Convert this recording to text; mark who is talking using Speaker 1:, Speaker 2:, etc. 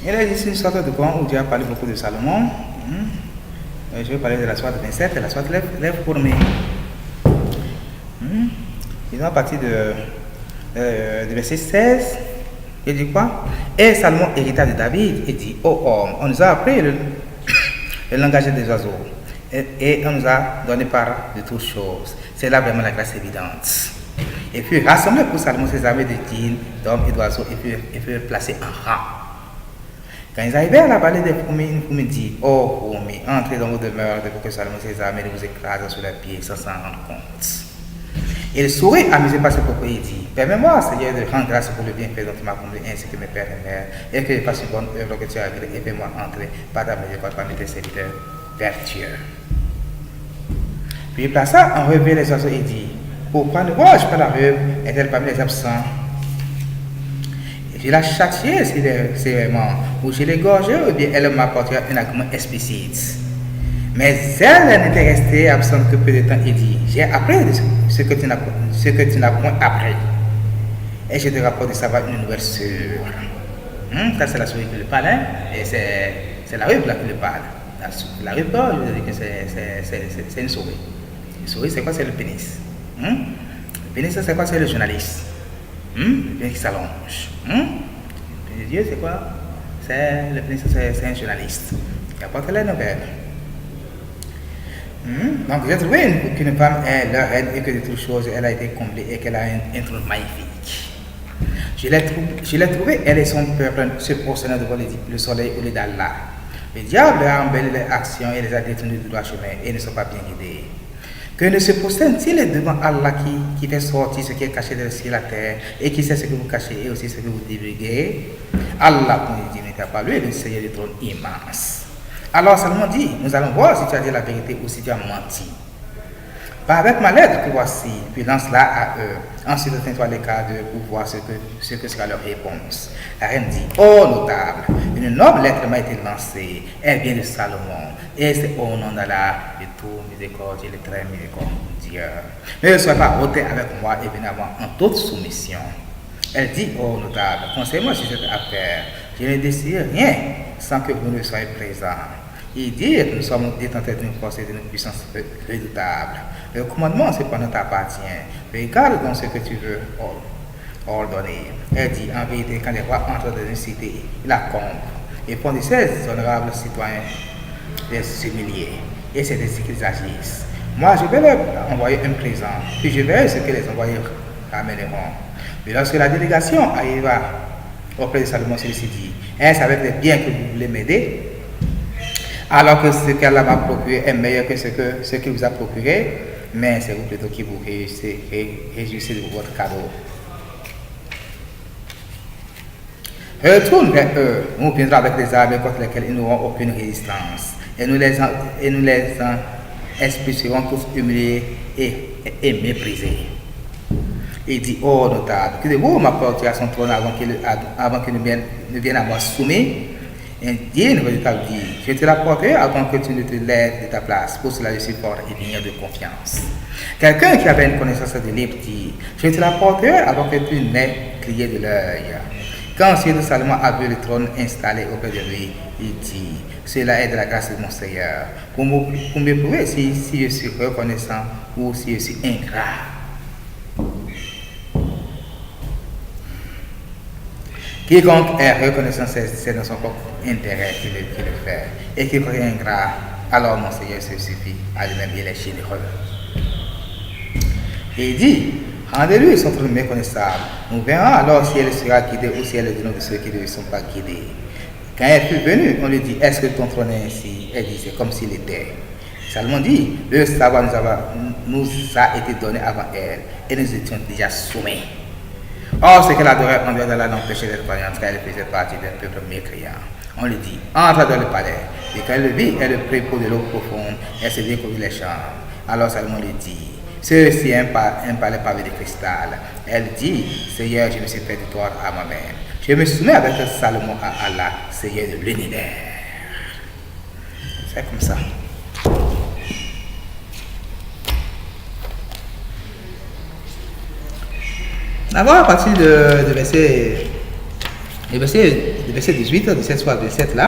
Speaker 1: Il a dit c'est une sorte de conte où Dieu a parlé beaucoup de Salomon. Je vais parler de la sourate 27 et la sourate lève formée. Ils ont parti de verset 16. Il dit quoi? Et Salomon hérita de David et dit: oh homme, on nous a appris le langage des oiseaux et on nous a donné part de toutes choses. C'est là vraiment la grâce évidente. Et puis rassembler pour Salomon ses armées de djinns, d'hommes et d'oiseaux et puis placer en rang. Quand ils arrivaient à la vallée des fourmis, une fourmi dit: oh fourmis, entrez dans vos demeures pour que Salomon ses armées ne vous écrasent sur les pieds sans s'en rendre compte. Et le souris, amusé par ce propos, il dit: permets-moi, Seigneur, de rendre grâce pour le bienfait dont tu m'as comblé, ainsi que mes pères et mères, et que je fasse une bonne œuvre que tu as agréée, et fais-moi entrer par ta miséricorde parmi tes serviteurs vertueux. Puis il plaça en revers les oiseaux et dit: pourquoi ne vois-je pas la veuve? Est-elle parmi les absents? Et puis il a châtié sévèrement, ou chez les gorgeux, ou bien elle m'apportera un argument explicite. Mais elle n'était restée absente que peu de temps et dit: j'ai appris ce que tu n'as point appris. Et je te rapporte de savoir une nouvelle sûre. Ça c'est la souris qui le parle, hein? Et c'est la veuve là qui le parle. La veuve, je veux dire que c'est une souris. Une souris, c'est quoi? C'est le pénis. Le pénis, c'est quoi? C'est le journaliste. Le pénis qui s'allonge. Le Dieu, c'est quoi? Le pénis, c'est un journaliste qui apporte les nouvelles. Donc j'ai trouvé qu'une femme est la reine et que de toutes choses elle a été comblée et qu'elle a un trône magnifique. Je l'ai trouvée, elle et son peuple se prosternant devant le soleil au lieu d'Allah. Le diable a embelli leurs actions et les a détournés du droit chemin et ne sont pas bien guidés. Que ne se prosterne-t-il devant Allah qui fait sortir ce qui est caché de le ciel et la terre et qui sait ce que vous cachez et aussi ce que vous divulguez? Allah, pour ne divinité à part lui, le Seigneur du trône immense. Alors Salomon dit: nous allons voir si tu as dit la vérité ou si tu as menti. Pas avec ma lettre que voici, puis lance-la à eux. Ensuite, tiens-toi l'écart d'eux pour voir ce que sera leur réponse. La reine dit: oh notable, une noble lettre m'a été lancée. Elle vient de Salomon. Et c'est au nom d'Allah, de tout miséricordieux, le très miséricordieux. Ne sois pas hautain avec moi et venez à moi en toute soumission. Elle dit: oh notable, conseille-moi sur cette affaire. Je ne désire rien sans que vous ne soyez présents. Il dit que nous sommes détenteurs d'une force et d'une puissance redoutable. Le commandement cependant t'appartient. Regarde donc ce que tu veux ordonner. Elle dit: en vérité, quand les rois entrent dans une cité, ils la comblent et font de ces honorables citoyens des humiliés. Et c'est ainsi qu'ils agissent. Moi, je vais leur envoyer un présent, puis je verrai ce que les envoyés ramèneront. Mais lorsque la délégation arriva auprès de Salomon, celui-ci dit: est-ce avec les biens que vous voulez m'aider? Alors que ce qu'elle m'a procuré est meilleur que ce qu'il vous a procuré, mais c'est vous plutôt qui vous réjouissez de votre cadeau. Retourne vers eux, nous viendrons avec des armes contre lesquelles ils n'auront aucune résistance, et nous les expulserons tous humiliés et méprisés. Il dit: oh notable, que de vous m'apportez à son trône avant qu'il ne vienne à moi soumis. Indigne, véritable dit: je te l'apporterai avant que tu ne te lèves de ta place. Pour cela, je suis fort et digne de confiance. Quelqu'un qui avait une connaissance de libre dit: je te l'apporterai avant que tu n'aies crié de l'œil. Quand ensuite Salomon a vu le trône installé auprès de lui, il dit: cela est de la grâce de mon Seigneur, pour m'éprouver si je suis reconnaissant ou si je suis ingrat. Quiconque est reconnaissant, c'est dans son propre intérêt qu'il le fait. Et quiconque est ingrat, alors mon Seigneur se suffit à lui-même, il est généreux. Et il dit: rendez-lui son trône méconnaissable. Nous verrons alors si elle sera guidée ou si elle est du nom de ceux qui ne sont pas guidés. Quand elle fut venue, on lui dit: est-ce que ton trône est ainsi? Elle dit: c'est comme s'il était. Salomon dit: le savoir nous a été donné avant elle, et nous étions déjà soumis. Or, ce qu'elle adorait en dehors de là l'empêchait d'être croyante, car elle faisait partie d'un peuple mécréant. On lui dit: entre dans le palais. Et quand elle le vit, elle prit pour de l'eau profonde, elle se découvrit les chambres. Alors Salomon lui dit: ceci est un palais pavé de cristal. Elle dit: Seigneur, je me suis fait du tort à moi-même. Je me soumets avec Salomon à Allah, Seigneur de l'univers. C'est comme ça. D'abord, à partir de verset Le verset 18 de cette soirée 27 là.